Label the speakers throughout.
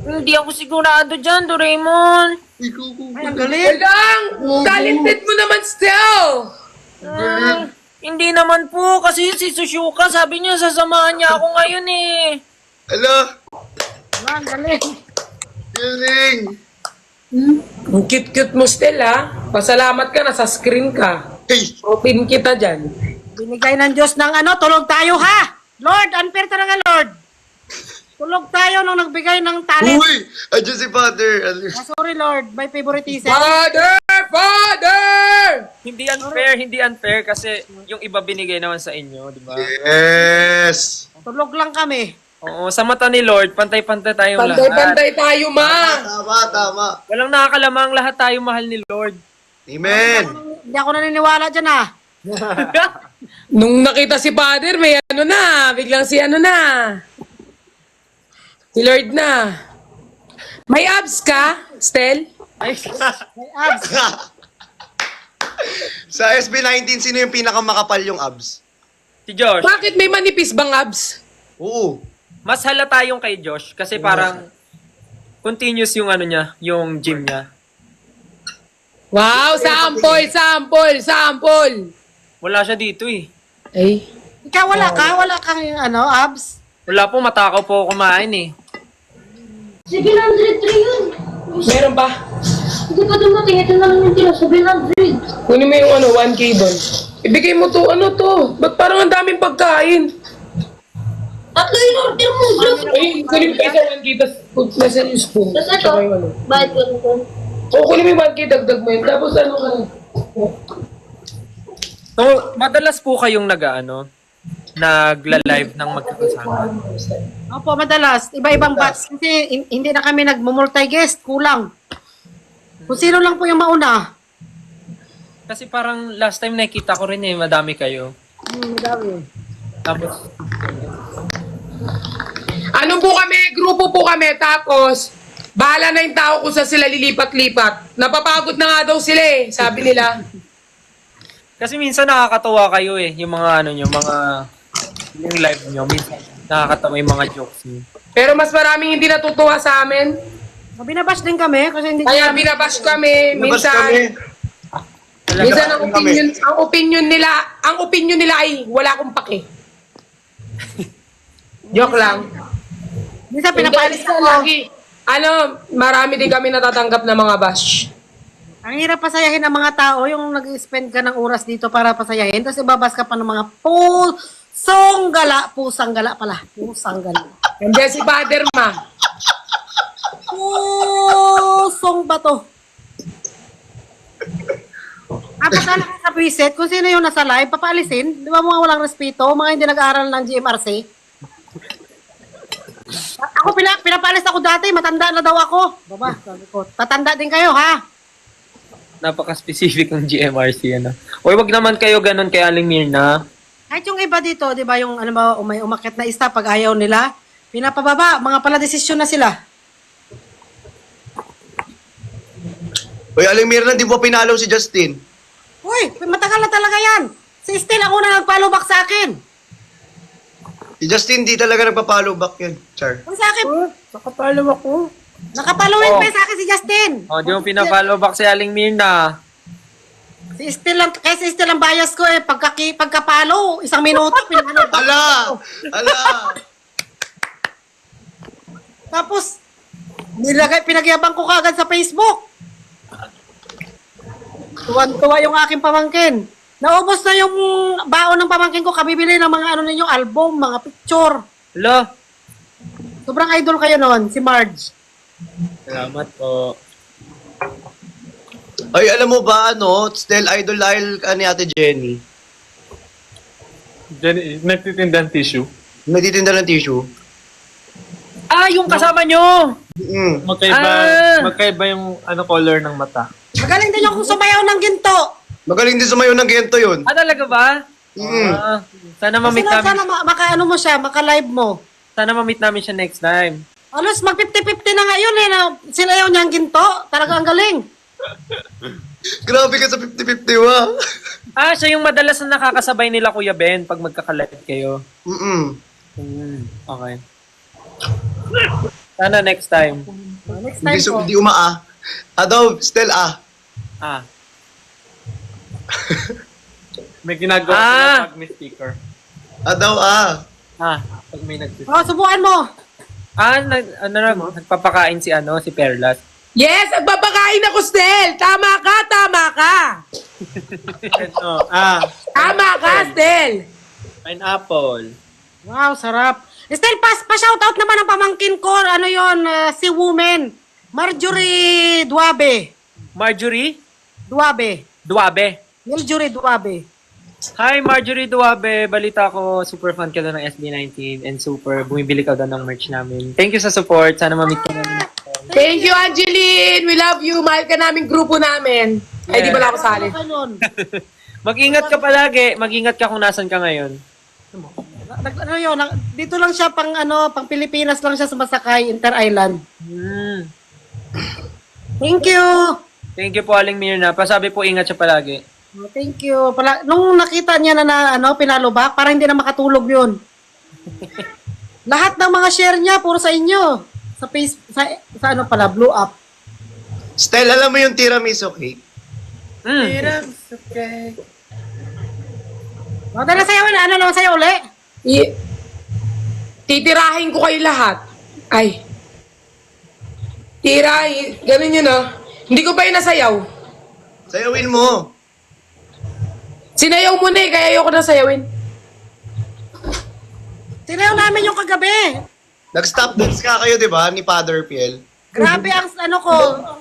Speaker 1: Hindi ako sigurado dyan, Doraemon.
Speaker 2: Ikaw ko.
Speaker 3: Ay, ang galing.
Speaker 4: Lang! Talented mo naman still!
Speaker 1: Hindi naman po, kasi si Sushuka, sabi niya, sasamahan niya ako ngayon eh.
Speaker 2: Ala,
Speaker 3: Ang galing.
Speaker 2: galing.
Speaker 4: Ang cute-cute mo still ha. Pasalamat ka, nasa screen ka.
Speaker 2: Hey,
Speaker 4: Open kita dyan.
Speaker 3: Binigay ng Diyos ng tulog tayo ha. Lord, unfair talaga Lord. Tulog tayo nung nagbigay ng talent.
Speaker 2: uy! Andiyan si Father.
Speaker 3: Ah, sorry Lord, by favoritism.
Speaker 4: Father! Father!
Speaker 1: Hindi unfair kasi yung iba binigay naman sa inyo, di ba?
Speaker 2: Yes!
Speaker 3: Tulog lang kami.
Speaker 1: Oo, sa mata ni Lord, pantay-pantay tayong lahat.
Speaker 4: Pantay-pantay tayo, ma!
Speaker 2: Tama, tama.
Speaker 1: Walang nakakalamang, lahat tayo mahal ni Lord.
Speaker 2: Amen.
Speaker 3: Hindi ako naniniwala dyan ha.
Speaker 4: Nung nakita si Father, may ano na. Biglang si ano na. Si Lord na. May abs ka, Stel?
Speaker 3: May abs.
Speaker 2: Sa SB19, sino yung pinakamakapal yung abs?
Speaker 1: Si Josh,
Speaker 4: Bakit may manipis bang abs?
Speaker 2: Oo.
Speaker 1: mas halata yung kay Josh kasi parang continuous yung ano niya, yung gym niya.
Speaker 4: Wow, sample, sample, sample.
Speaker 1: Wala siya dito eh.
Speaker 4: Ay.
Speaker 3: Ikaw wala ka? Wala kang abs?
Speaker 1: Wala po, matakaw po ako kumain eh.
Speaker 5: Sige, 103 yun.
Speaker 4: Meron ba?
Speaker 5: Hindi pa dumating. Ito na lang yung tira. 700.
Speaker 4: Kunin mo yung 1K doon. Ibigay mo to, ano to? Ba't parang ang daming pagkain?
Speaker 5: Tatlo yung order mo.
Speaker 4: Ay, kunin mo pa isa 1K, tapos nasa yung spoon.
Speaker 5: Tapos ito,
Speaker 4: Tsaka yung ano.
Speaker 5: bayad ko nito.
Speaker 4: O, kunin mo yung 1K, dagdag mo yun. Tapos ano ka?
Speaker 1: So, madalas po kayong nagla-live ng magkakasama.
Speaker 3: Opo, madalas. Iba-ibang batch. Kasi hindi na kami nagmumulti-guest. Kulang. Kung sino lang po yung mauna.
Speaker 1: Kasi parang last time nakita ko rin eh, madami kayo.
Speaker 3: Madami.
Speaker 1: Tapos,
Speaker 4: Ano po kami? Grupo po kami. Tapos, bahala na yung tao kung saan sila lilipat-lipat. Napapagod na nga daw sila eh, sabi nila.
Speaker 1: kasi minsan nakakatawa kayo eh, yung mga yung live nyo, minsan nakakatawa yung mga jokes nyo.
Speaker 4: Pero mas maraming hindi natutuwa sa amin.
Speaker 3: Binabash din kami kasi hindi
Speaker 4: Kaya binabash kami.
Speaker 2: Labas
Speaker 4: Minsan,
Speaker 2: kami.
Speaker 4: minsan
Speaker 2: Kami.
Speaker 4: ang opinion nila ay wala akong pake. Joke lang.
Speaker 3: Minsan pinapalis
Speaker 4: Minsan
Speaker 3: ako.
Speaker 4: lagi. Marami din kami natatanggap na mga bash.
Speaker 3: Ang hirap pasayahin ng mga tao, yung nag-spend ka ng oras dito para pasayahin, tapos ibabas ka pa ng mga pusang gala pala. Pusang gala.
Speaker 4: Nandiyan si Father Ma.
Speaker 3: Pusong bato. Kapag ka sa preset, kung sino yung nasa live, papaalisin. Di ba mga walang respeto, mga hindi nag-aaral ng GMRC? Ako, pinapalis ako dati, matanda na daw ako. Baba, sabi ko, tatanda din kayo, ha?
Speaker 1: Napaka-specific ng GMRC, ano. Uy, wag naman kayo ganun kay Aling Mirna.
Speaker 3: Kahit yung iba dito, di ba, yung may umakyat na ista pag ayaw nila, pinapababa, mga pala desisyon na sila.
Speaker 2: Uy, Aling Mirna, di ba pinalo si Justin?
Speaker 3: Uy, matagal na talaga yan. Si Stella ako na nag-follow back sa akin.
Speaker 2: Si Justin, di talaga nagpa-follow back yun. Char.
Speaker 3: Kung sa akin,
Speaker 1: Nakapalo ako.
Speaker 3: nakapaloin
Speaker 1: Oh.
Speaker 3: pa sa akin si Justin.
Speaker 1: O, di mo pinapollow back si Aling Mirna.
Speaker 3: Si Stella, kasi Stella ang bias ko eh, pagkapalo, 1 minuto, pinano back.
Speaker 2: Ala! Ala!
Speaker 3: Tapos, pinagyabang ko kagad sa Facebook. Tuwan-tuwa yung aking pamangkin. Naubos na yung baon ng pamangkin ko, kabibili ng mga ninyo, album, mga picture.
Speaker 1: Hello?
Speaker 3: Sobrang idol kayo noon, si Marge.
Speaker 1: Salamat po.
Speaker 2: Ay, alam mo ba, still idol ni Ate Jenny.
Speaker 6: Jenny, nagtitinda ng tissue.
Speaker 2: Nagtitinda ng tissue.
Speaker 1: Ah, yung kasama nyo!
Speaker 2: Mm.
Speaker 6: Magkaiba yung color ng mata.
Speaker 3: Magaling din yung sumayaw ng ginto.
Speaker 2: Magaling din sumayo ng gento yun.
Speaker 1: Ah, talaga ba?
Speaker 2: Mm.
Speaker 1: Ah, sana
Speaker 3: Kasi
Speaker 1: ma-meet namin.
Speaker 3: sana maka-ano mo siya, maka-live mo.
Speaker 1: Sana ma-meet namin siya next time.
Speaker 3: Alos, mag-50-50 na ngayon eh, na sinayaw niya ang ginto. Talaga ang galing.
Speaker 2: Grabe ka sa 50-50, wa.
Speaker 1: Ah, siya yung madalas na nakakasabay nila Kuya Ben pag magkakalive kayo.
Speaker 2: Mm-mm.
Speaker 1: Okay. Sana next time.
Speaker 3: Next time po.
Speaker 2: Hindi umaa. Daw, still
Speaker 1: Ah.
Speaker 6: May ginagawa
Speaker 1: Ah!
Speaker 6: sila pag may sticker.
Speaker 2: Daw,
Speaker 1: Ah.
Speaker 6: Pag may nag
Speaker 3: Oh, subukan mo.
Speaker 1: Nagpapakain si Perlas.
Speaker 4: Yes, nagbabakain ako, Stel. Tama ka. Tama ka, Stel.
Speaker 6: Pineapple.
Speaker 3: Wow, sarap. Estelle, pa-shoutout naman ang pamangkin ko. Ano yon, si Woman. Marjorie Duabe.
Speaker 1: Marjorie
Speaker 3: Duabe.
Speaker 1: Duabe.
Speaker 3: Marjorie Duabe.
Speaker 1: Hi Marjorie Duabe, balita ko super fan ka daw ng SB19 and super bumibili ka daw ng merch namin. Thank you sa support. Sana ma-meet ka namin.
Speaker 4: Thank you, Angeline. We love you. Mahal ka namin, grupo namin. Ay, di ba ako sali?
Speaker 3: Ano
Speaker 1: Mag-ingat ka palagi. Mag-ingat ka kung nasan ka ngayon.
Speaker 3: ano yun, dito lang siya pang Pilipinas lang siya sumasakay, Inter-Island. Thank you.
Speaker 1: Thank you po Aling Mirna. Pasabi po ingat siya palagi.
Speaker 3: Thank you. Nung nakita niya na pinalubak, parang hindi na makatulog yun. Lahat ng mga share niya, puro sa inyo. Sa face, sa blow up.
Speaker 2: Still, alam mo yung tiramisu cake?
Speaker 1: Okay.
Speaker 3: O, dala sa'yo, naman sa'yo uli?
Speaker 4: Titirahin ko kayo lahat. Ay. Tirahin. Ganun yun, ah. Hindi ko ba yun nasayaw?
Speaker 2: Sayawin mo.
Speaker 4: Sinayaw mo na eh, kaya ayoko na sayawin.
Speaker 3: Sinayaw namin yung kagabi.
Speaker 2: Nag-stop dance ka kayo, di ba? Ni Father Piel.
Speaker 3: Grabe ang ang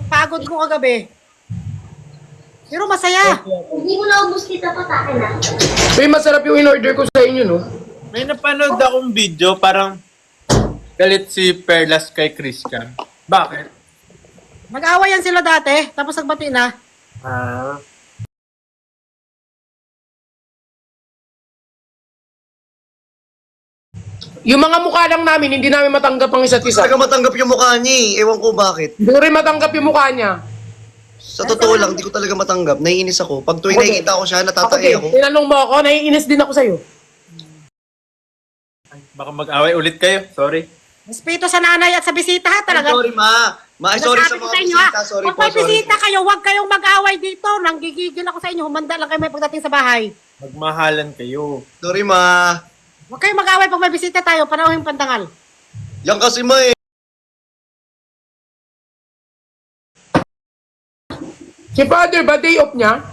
Speaker 3: pagod ko kagabi. Pero masaya.
Speaker 5: Hindi mo naubos kita patakin na.
Speaker 4: Uy, masarap yung in-order ko sa inyo, no?
Speaker 6: May napanood akong video, parang galit si Perlas kay Christian. Bakit?
Speaker 3: Mag-away yan sila dati, tapos nagbati na.
Speaker 4: Yung mga mukha lang namin, hindi namin matanggap ang isa't isa.
Speaker 2: Talaga matanggap yung mukha niya eh. Ewan ko bakit.
Speaker 4: Hindi rin matanggap yung mukha niya.
Speaker 2: Sa totoo lang, di ko talaga matanggap. Naiinis ako. Pag tuwing
Speaker 4: Okay.
Speaker 2: nakikita ko siya,
Speaker 4: Ako
Speaker 2: natatay
Speaker 4: din,
Speaker 2: ako.
Speaker 4: tinanong mo ako, naiinis din ako sa'yo.
Speaker 6: Baka mag-away ulit kayo. Sorry.
Speaker 3: Respeto sa nanay at sa bisita ha, talaga.
Speaker 2: Sorry, ma. Sorry sa
Speaker 3: Nasabi ko
Speaker 2: mga
Speaker 3: inyo, ha.
Speaker 2: bisita. Sorry
Speaker 3: Pag
Speaker 2: po,
Speaker 3: may
Speaker 2: sorry.
Speaker 3: bisita kayo, huwag kayong mag-away dito. Nanggigigil ako sa inyo. Humanda lang kayo may pagdating sa bahay.
Speaker 6: Magmahalan kayo.
Speaker 2: Sorry, ma.
Speaker 3: Huwag kayong mag-away pag may bisita tayo. Panahon pantangal.
Speaker 2: Yan kasi, ma eh.
Speaker 4: Si Father ba, day off niya?